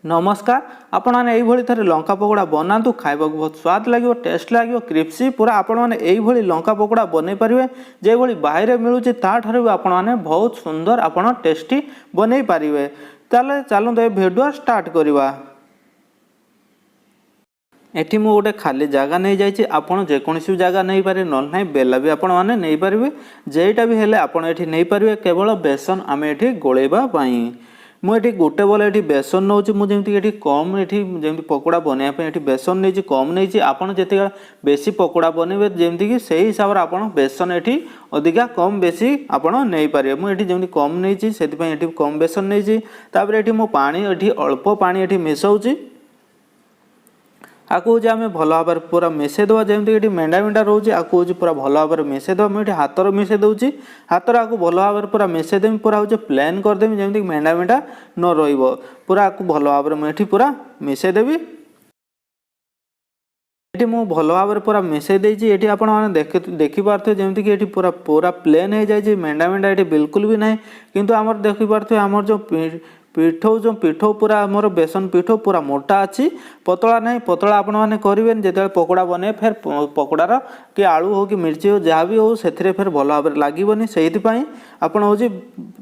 नमस्कार आपण मैंने यही थे लंका पकोड़ा बनातु खाइबा बहुत स्वाद लगे टेस्ट लगे क्रिप्सी पूरा आपण मैंने यही लंका पकोड़ा बन पारे जो भाई बाहर मिलूँ ताठू भी आपण मैंने बहुत सुंदर आपण टेस्टी बन पारे। चलते भिडियो स्टार्ट करवा। एठी मु गोटे खाली जगह नहीं जाइए आपड़ जेकोसी जगह नहीं पारे ना बेला भी आपण मैंने नहीं पारे जेटा भी हेले आपण एठी नहीं पारे केवल बेसन आम एठी गोलेबा पाई। मुझे गोटे बोले ये बेसन नौ मुझे कम ये पकोड़ा बनवाई ये बेसन नहीं कम नहीं आपड़ जिते बेसी पकोड़ा बनइबे जमीक से हिसाब से आप बेसन ये अधिका कम बेसी आपड़ नहीं पारे। मुझे जमी कम नहीं से कम बेसन नहीं मो पानी अल्प पानी ये मिसाऊँ आकु हूँ आम भल भाव पूरा मिसेदेवा जमीक मेंढा मेंढा रोचे आकु हूँ पूरा भल भाव मिसेदेवा मुझे हाथ मिसे दूसरी हाथ आकु भल भाव पूरा मिसेदेमी पूरा हूँ प्लेन करदेमी जमीक मेंढा मेंढा न रही पूरा आकु भल भाव मुझे पूरा मिसेदेवी। ये मु भल भाव पूरा मिसे देती आपण देखिपे जमीक ये पूरा पूरा प्लेन हो जाए मेंढा मेंढा ये बिल्कुल भी ना किंतु आमर देखिपे आमर जो पिठो पूरा आमर बेसन पिठो पूरा मोटा अच्छी पतला नहीं पतला आपण मैंने करेंगे जिते पकोड़ा बने फिर पकोड़ार कि आलू हो कि मिर्ची हो जहाँ भी हो से फिर भल भाव लगभग से आपण हूँ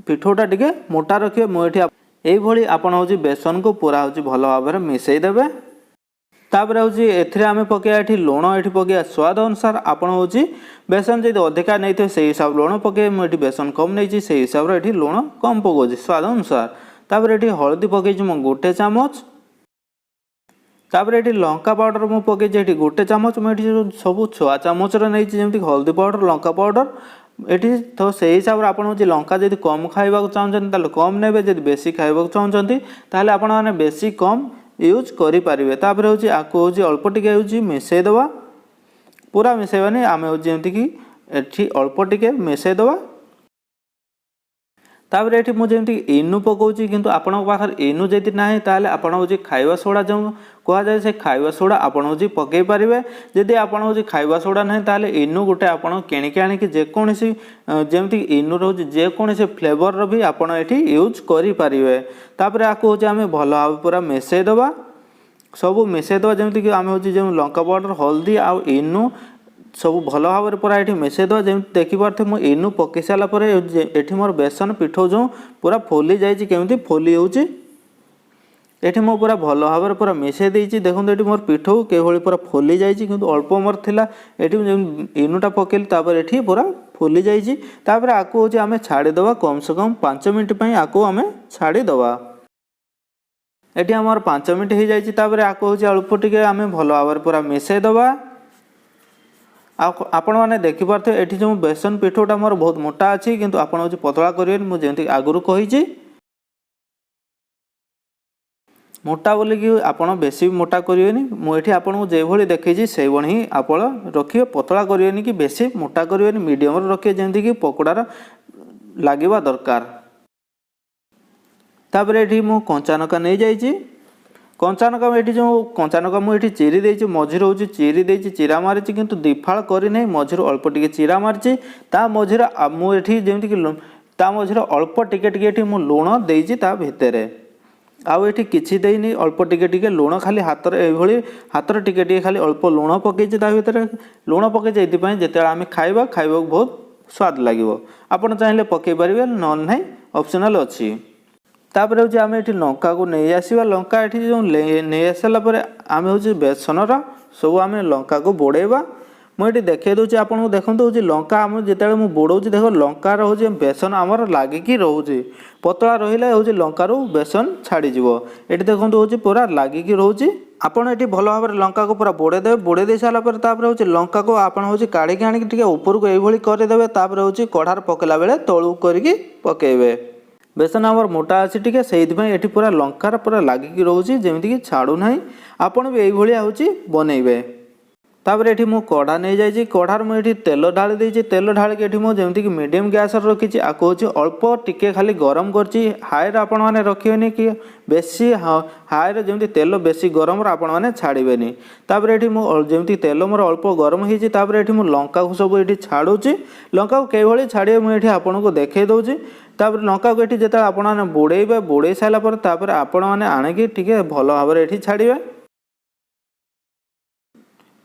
पिठोटा टे मोटा रखिए मुझे यही आपण हूँ बेसन को पूरा हूँ भल भाव मिसईदेवे। तापर हूँ आम पकड़ा लुण ये पकड़ा स्वाद अनुसार आपण हूँ बेसन जब अधिका नहीं से हिसाब लुण पकड़े मुझे बेसन कम नहीं से हिसाब से लुण कम पकाऊँ स्वाद अनुसार। तापर ये हलदी पकई मो गोटे चामच तापर ये लंका पाउडर मु पकई गोटे चामच मुझे सब छुआ चामच नहीं जमी हलदी पाउडर लंका पाउडर ये तो से हिसाब से आप लंका जब कम खाइबा चाहते कम ने जब बेसी खाइबा चाहते ताहले आपण माने बेसी कम यूज करें। तापर हूँ आपको हूँ अल्प टिके हूँ मिसईदेवा पूरा मिसईबानी आम हूँ जमीक ये अल्प टिके मिसईदेवा। तापर ये मुझे इनु पकाऊँ किंतु आपण पाखे इनु जदि ना ताले आपण हूँ खाइबा सोडा जो कहुए से खाइबा सोडा आपण हूँ पकई पारे जदि आपण हूँ खाइबा सोडा ना ताले इनु गोटे आपण किणिकी आणिकी जेकोसी जमीक इनु रोज जेकोसी फ्लेवर भी आपण ये यूज करें। तापर आपको हूँ आम भल भाव पूरा मिसईदेवा सब मिसईदेवा जमीक आम हूँ जो लंका पाउडर हल्दी आउ इनु सब भल भाव पूरा ये मिसईदेवा जमी देखिपे मुझे इनु पकई सारापर ये मोर बेसन पिठो जो पूरा फोली जाइए केमी फोली होती मो पूरा भल भाव पूरा मिसई देती देखो ये मोर पिठो के पूरा फोली जाइए कि अल्प मोर थिला ये इनुटा पकईली तापर ये पूरा फोली जाइए। तापर आपको हूँ आम छाड़ीदे कम से कम 5 मिनट आपको आम छाड़ीदे ये आमर 5 मिनट हो जाए। तापर आपको हूँ अल्प टिके आम भल भाव पूरा मिसईदे आपण मैंने देखिपे ये जो बेसन पिठोटा मोर बहुत मोटा अच्छी किंतु आपण हूँ पतला करेंगे मुझे आगुरी कही मोटा बोलिकी आपण बेसी मोटा करेंगे मुझे आपको जो भाई देखी से भाई ही आप रखिए पतला करेंगे कि बेसी मोटा करेंगे मीडियम रखिए जमीक पकोड़ार लगे दरकार। तापर ये मु कंचानका नहीं जाइए कंचानका ये जो कंचानका मुझे चिरी देती मझिर हूँ चिरी देती चिरा मारी किंतु दिफाड़ करना मझिर अल्प टिके चिरा मारी मझिर मुझे जमीक मझिर अल्प टिके टिके मु लुण देती भितर आउ ये किसी देनी अल्प टिके टिके लुण खाली हाथ हाथ टिके टिके खाली अल्प लुण पकई भितर लुण पकई जिते आम खाइबा खाइबा बहुत स्वाद लगे आपड़ चाहिए पकई पारे ना ऑप्शनल अच्छी। तापर हूँ आम ये लंका को नहीं आसवा लंका ये जो नहीं आसारापर आम हूँ बेसनर सब आम लंका को बोड़ेबा मुझे देखे दूसरी आपको देखो हूँ लंका आम जिते मुझे बोड़ाऊँ देख लंकार हूँ बेसन आमर लगिकी रोचे पतला रहा हूँ लंकार बेसन छाड़ीज ये देखो हूँ पूरा लगिकी रोचे आपड़ ये भल भाव लंका को पूरा बोड़ेदे बोड़े दे सारापर हूँ लंका को आप काढ़ी आणिकी ऊपर को यही करदेवे तापर हूँ कढ़ार पकेला बेले तलू करके पकेबे बेसन आमर मोटा अच्छी टिके से ये पूरा लंकार पूरा लगिकी रोचे जमीक छाड़ू ना आपड़ भी यही हूँ बनइबे। तापर ये मु कढ़ा नहीं जाइए कढ़ार मुझे तेल ढाली देती तेल ढालिक जमीक मीडियम गैस रखी आपको हूँ अल्प टिके खाली गरम करची हाई आपण मैंने रखिए कि बेसी हाई जमी तेल बेसी गरम आपण मैंने छाड़े। तापर ये जमी तेल मोर अल्प गरम होती ये लंका को सब ये छाड़ूँ लंका को कई छाड़े मुझे आपको देखे दूसरी तापर लंका को ये जो आपने बुड़ेबे बुड़े सारापर आपण मैंने आणिकी टिके भल भाव ये छाड़े।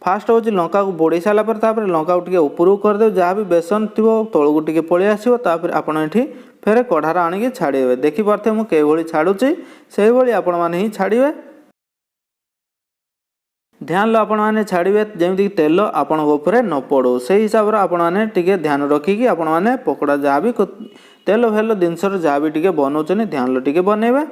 फास्ट हूँ लंका को बुड़े सारापर लंका को ऊपर करदे जहाँ भी बेसन थी तौक टे पलि आसो आपड़ ये फेर कढ़ार आणिकी छाड़े। देखिपे मुझे छाड़ुची से भाई आपण मैंने ही छाड़े। ध्यान आपण मैंने छाड़े जमी तेल आपण न पड़ो से हिसाब से आपण मैंने टिके ध्यान रखिकी आपण मैंने पकोड़ा जहाँ भी तेल फेल जिनस जहाँ भी टिके बनाऊँ ध्यान टिके बनइबे।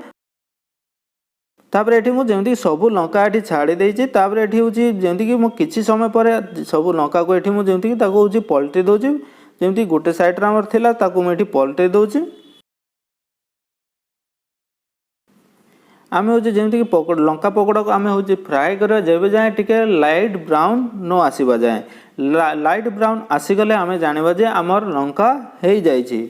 तापर ये मुझे सब लंका ये छाड़ी देती ये हूँ जमीक कि समय पर सब लंका को ये मुझे पलटि दूसरी जमी गोटे सैड्रे आमर थिला मुझे पलटि दूसरी। आम हूँ जमीक लंका पकोड़ा को आम हूँ फ्राए कर जब जाए टिके लाइट ब्राउन न आसवा जाए लाइट ब्राउन आसीगले आम जाना जे आमर लंका हो जाइए।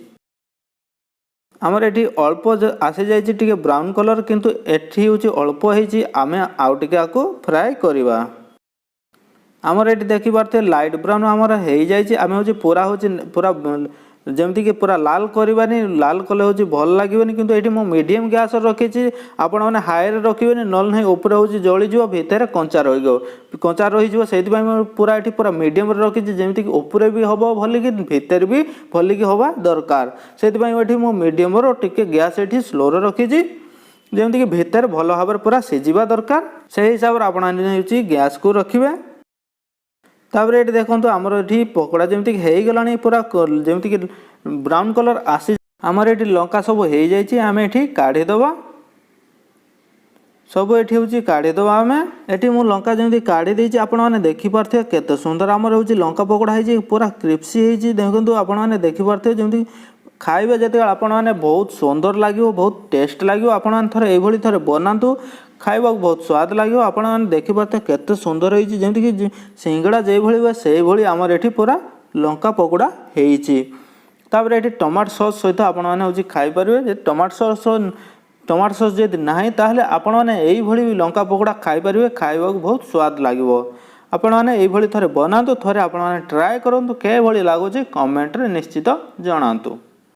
आमर ये अल्प आसी जाइए ब्राउन कलर किंतु एठी हूँ अल्प होती आम आउ टे आपको फ्राए करवा। आमर ये देखी पारे लाइट ब्राउन आमर हो जाइए आम हूँ पूरा पूरा जमती कि पूरा लाल करवानी लाल कले हूँ भल लगे किंतु ये मीडियम गैस रखी आपण मैंने हाई रखिए ना ऊपर हूँ जलीज भितर कंचा कंचा रही से पूरा ये पूरा मीडियम रखी जमीक ऊपर भी हम भल कि भितर भी भल कि हवा दरकार से मु मीडियम टिके गैस ये स्लो रखी जमीक भितर भल भाव पूरा सिझा दरकार से हिसाब से आपण गैस को रखिए। तापर ये देखो आमर ये पकोड़ा जमीक हो गला पूरा जमीक ब्राउन कलर आसी आमर ये लंका सब हो जाइए आम ये काढ़ीदबा सब ये हूँ काढ़ीदबा आम ये मुझे लंका जमी काढ़ी देती आपण मैंने देखिपे केते सुंदर आमर हूँ लंका पकोड़ा हो पूरा क्रिप्सी होती देखो आपण मैंने देखिपे जमी खाइबे जो आपण मैंने बहुत सुंदर लगे बहुत टेस्ट लगे आपण मैंने थोड़े ये थे बनातु खाइबा बहुत स्वाद लगे आपण मैंने देखिपे केते सुंदर होती जमीक सिंगड़ा जो भाई से भाई आमर ये पूरा लंका पकोड़ा होपर ये टमाटो सॉस सहित आपण मैंने हूँ खाईपर टमाटो सॉस जब ना ताहले आपण मैंने यही लंका पकोड़ा खाईपर खाइबा बहुत स्वाद लगे। आपण मैंने ये थे बनातु थे आपण मैंने ट्राए करूँ के लगुच कमेंट रे निश्चित जनातु।